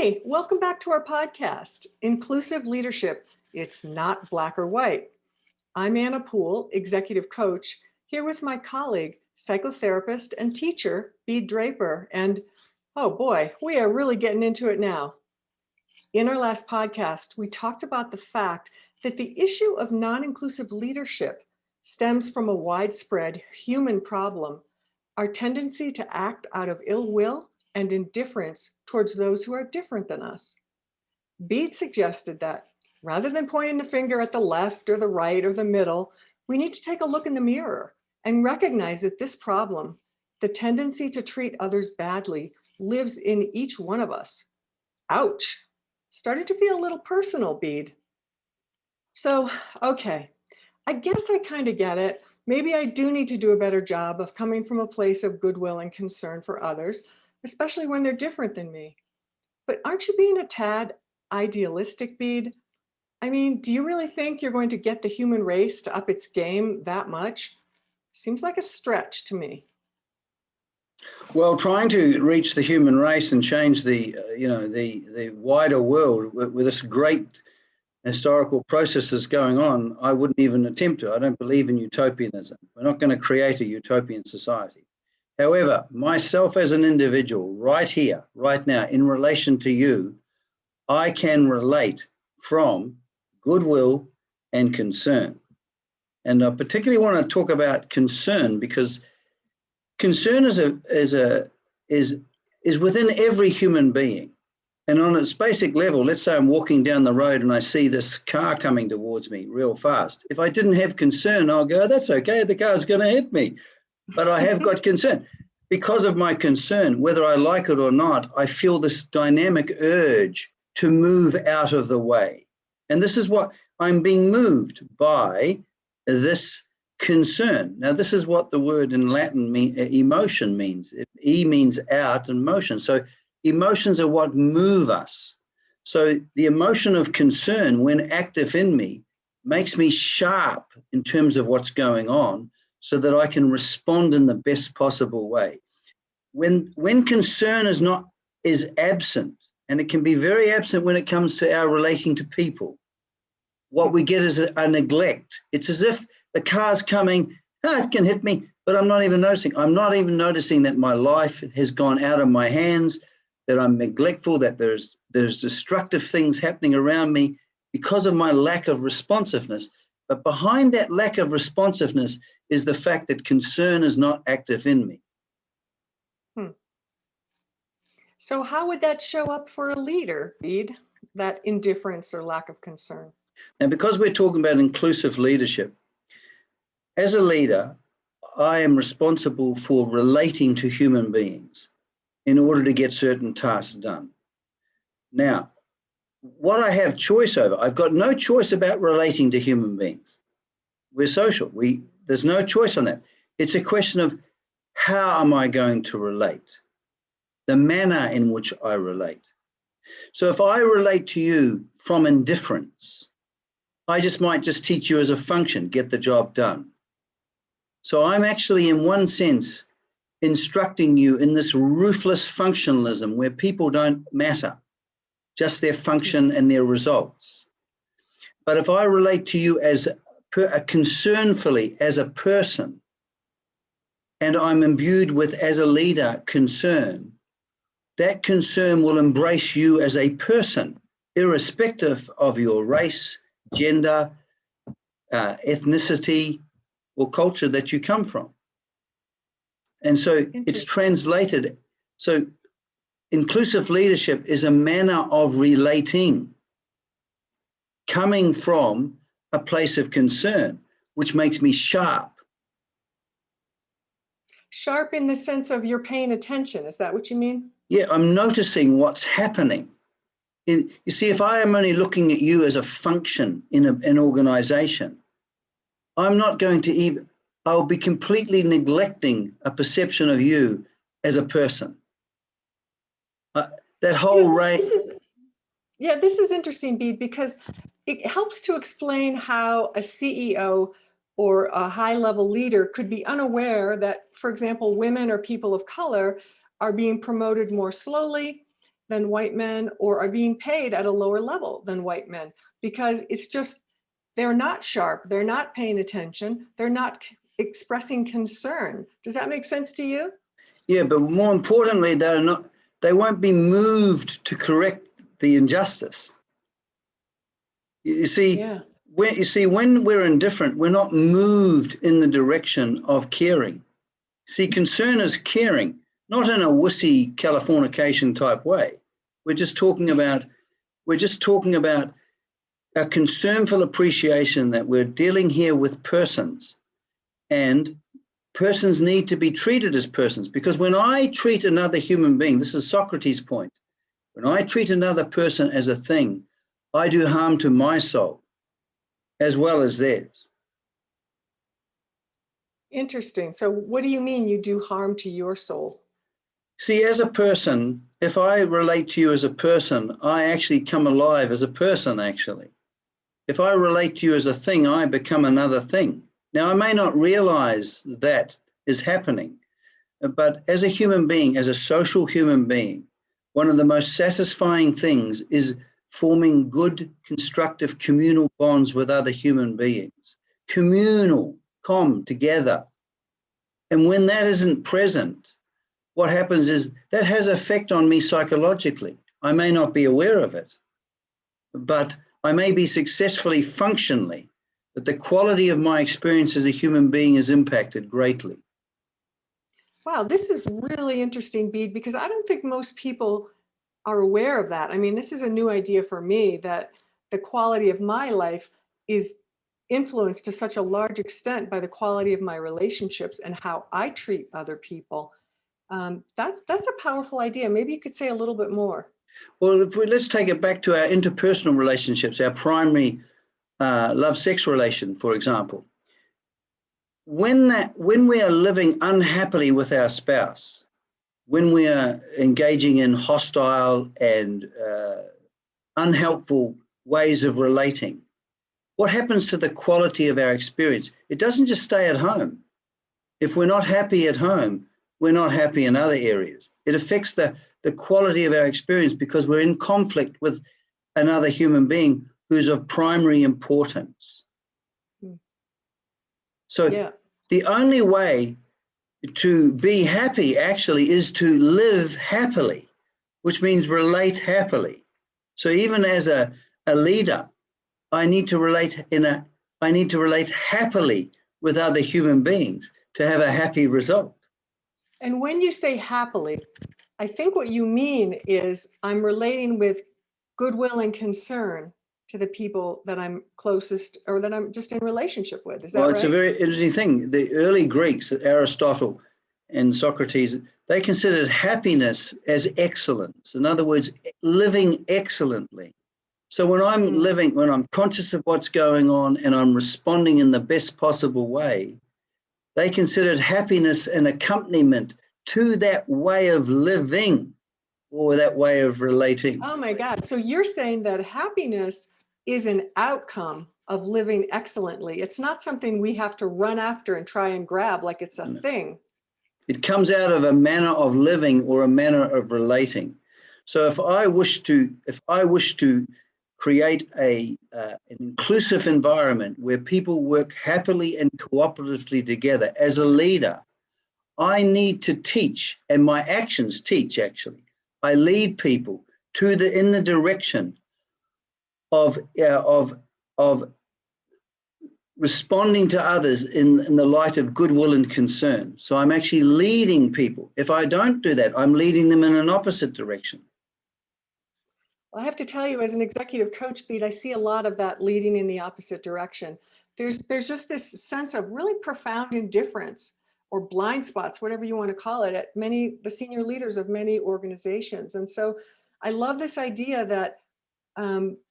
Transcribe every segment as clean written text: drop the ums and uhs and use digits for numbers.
Hey, welcome back to our podcast, Inclusive Leadership. It's not black or white. I'm Anna Poole, executive coach, here with my colleague, psychotherapist and teacher, Bede Draper. And oh boy, we are really getting into it now. In our last podcast, we talked about the fact that the issue of non-inclusive leadership stems from a widespread human problem, our tendency to act out of ill will and indifference towards those who are different than us. Bede suggested that rather than pointing the finger at the left or the right or the middle, we need to take a look in the mirror and recognize that this problem, the tendency to treat others badly, lives in each one of us. Ouch. Started to feel a little personal, Bede. So, okay, I guess I kind of get it. Maybe I do need to do a better job of coming from a place of goodwill and concern for others, especially when they're different than me. But aren't you being a tad idealistic, Bede? I mean, do you really think you're going to get the human race to up its game that much? Seems like a stretch to me. Well, trying to reach the human race and change the wider world with this great historical processes going on, I wouldn't even attempt to. I don't believe in utopianism. We're not going to create a utopian society. However, myself as an individual, right here, right now, in relation to you, I can relate from goodwill and concern. And I particularly want to talk about concern because concern is within every human being. And on its basic level, let's say I'm walking down the road and I see this car coming towards me real fast. If I didn't have concern, I'll go, that's okay, the car's going to hit me. But I have got concern. Because of my concern, whether I like it or not, I feel this dynamic urge to move out of the way. And this is what I'm being moved by, this concern. Now, this is what the word in Latin emotion means. E means out and motion. So emotions are what move us. So the emotion of concern, when active in me, makes me sharp in terms of what's going on so that I can respond in the best possible way. When concern is absent, and it can be very absent when it comes to our relating to people, what we get is a neglect. It's as if the car's coming, it can hit me, but I'm not even noticing. I'm not even noticing that my life has gone out of my hands, that I'm neglectful, that there's destructive things happening around me because of my lack of responsiveness. But behind that lack of responsiveness is the fact that concern is not active in me. So how would that show up for a leader, Bede, that indifference or lack of concern? Now, because we're talking about inclusive leadership, as a leader, I am responsible for relating to human beings in order to get certain tasks done. Now, what I have choice over, I've got no choice about relating to human beings. We're social. There's no choice on that. It's a question of how am I going to relate, the manner in which I relate. So if I relate to you from indifference, I might teach you as a function, get the job done. So I'm actually, in one sense, instructing you in this ruthless functionalism where people don't matter, just their function and their results. But if I relate to you as concernfully as a person, and I'm imbued with, as a leader, concern, that concern will embrace you as a person, irrespective of your race, gender, ethnicity, or culture that you come from. And so it's translated. So inclusive leadership is a manner of relating, coming from a place of concern, which makes me sharp. Sharp in the sense of you're paying attention. Is that what you mean? Yeah, I'm noticing what's happening. You see, if I am only looking at you as a function in an organization, I'm not going to even, I'll be completely neglecting a perception of you as a person. That whole range. This is interesting, Bede, because it helps to explain how a CEO or a high-level leader could be unaware that, for example, women or people of color are being promoted more slowly, than white men or are being paid at a lower level than white men, because it's just, they're not sharp, they're not paying attention, they're not expressing concern. Does that make sense to you? Yeah, but more importantly, they won't be moved to correct the injustice. You see, Yeah. when we're indifferent, we're not moved in the direction of caring. See, concern is caring, not in a wussy Californication type way. We're just talking about a concernful appreciation that we're dealing here with persons, and persons need to be treated as persons. Because when I treat another human being, this is Socrates' point, when I treat another person as a thing, I do harm to my soul as well as theirs. Interesting. So what do you mean you do harm to your soul? See, as a person, if I relate to you as a person, I actually come alive as a person, actually. If I relate to you as a thing, I become another thing. Now, I may not realize that is happening, but as a human being, as a social human being, one of the most satisfying things is forming good, constructive, communal bonds with other human beings. Communal, together. And when that isn't present, what happens is that has effect on me psychologically. I may not be aware of it, but I may be successfully functionally, but the quality of my experience as a human being is impacted greatly. Wow, this is really interesting, Bede, because I don't think most people are aware of that. I mean, this is a new idea for me, that the quality of my life is influenced to such a large extent by the quality of my relationships and how I treat other people. That's a powerful idea. Maybe you could say a little bit more. Well, let's take it back to our interpersonal relationships, our primary love-sex relation, for example. When we are living unhappily with our spouse, when we are engaging in hostile and unhelpful ways of relating, what happens to the quality of our experience? It doesn't just stay at home. If we're not happy at home, we're not happy in other areas. It affects the quality of our experience because we're in conflict with another human being who's of primary importance. So Yeah. the only way to be happy actually is to live happily, which means relate happily. So even as a leader, I need to relate happily with other human beings to have a happy result. And when you say happily, I think what you mean is I'm relating with goodwill and concern to the people that I'm closest or that I'm just in relationship with. Is that Well, right? it's a very interesting thing. The early Greeks, Aristotle and Socrates, they considered happiness as excellence. In other words, living excellently. So when I'm conscious of what's going on and I'm responding in the best possible way, they considered happiness an accompaniment to that way of living or that way of relating. Oh my God. So you're saying that happiness is an outcome of living excellently. It's not something we have to run after and try and grab like it's a thing. It comes out of a manner of living or a manner of relating. So if I wish to create an inclusive environment where people work happily and cooperatively together as a leader, I need to teach, and my actions teach actually. I lead people in the direction of responding to others in the light of goodwill and concern. So I'm actually leading people. If I don't do that, I'm leading them in an opposite direction. I have to tell you, as an executive coach, Bede, I see a lot of that leading in the opposite direction. There's just this sense of really profound indifference or blind spots, whatever you want to call it, at the senior leaders of many organizations. And so I love this idea that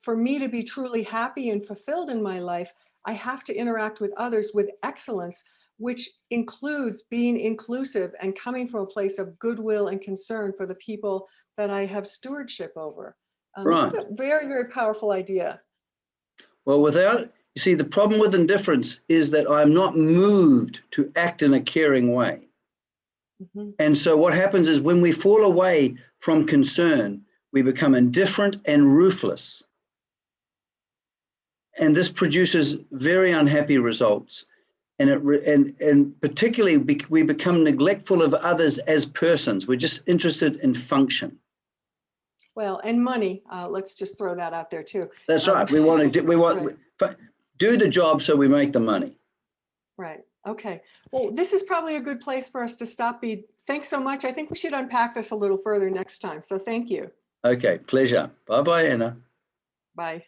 for me to be truly happy and fulfilled in my life, I have to interact with others with excellence, which includes being inclusive and coming from a place of goodwill and concern for the people that I have stewardship over. Right. This is a very, very powerful idea. Well, you see, the problem with indifference is that I'm not moved to act in a caring way. Mm-hmm. And so what happens is when we fall away from concern, We become indifferent and ruthless. And this produces very unhappy results. And particularly, we become neglectful of others as persons. We're just interested in function. Well, and money, let's just throw that out there too. That's right. We want to do the job so we make the money. Right. Okay. Well, this is probably a good place for us to stop, Bede. Thanks so much. I think we should unpack this a little further next time. So thank you. Okay, pleasure. Bye-bye, Anna. Bye.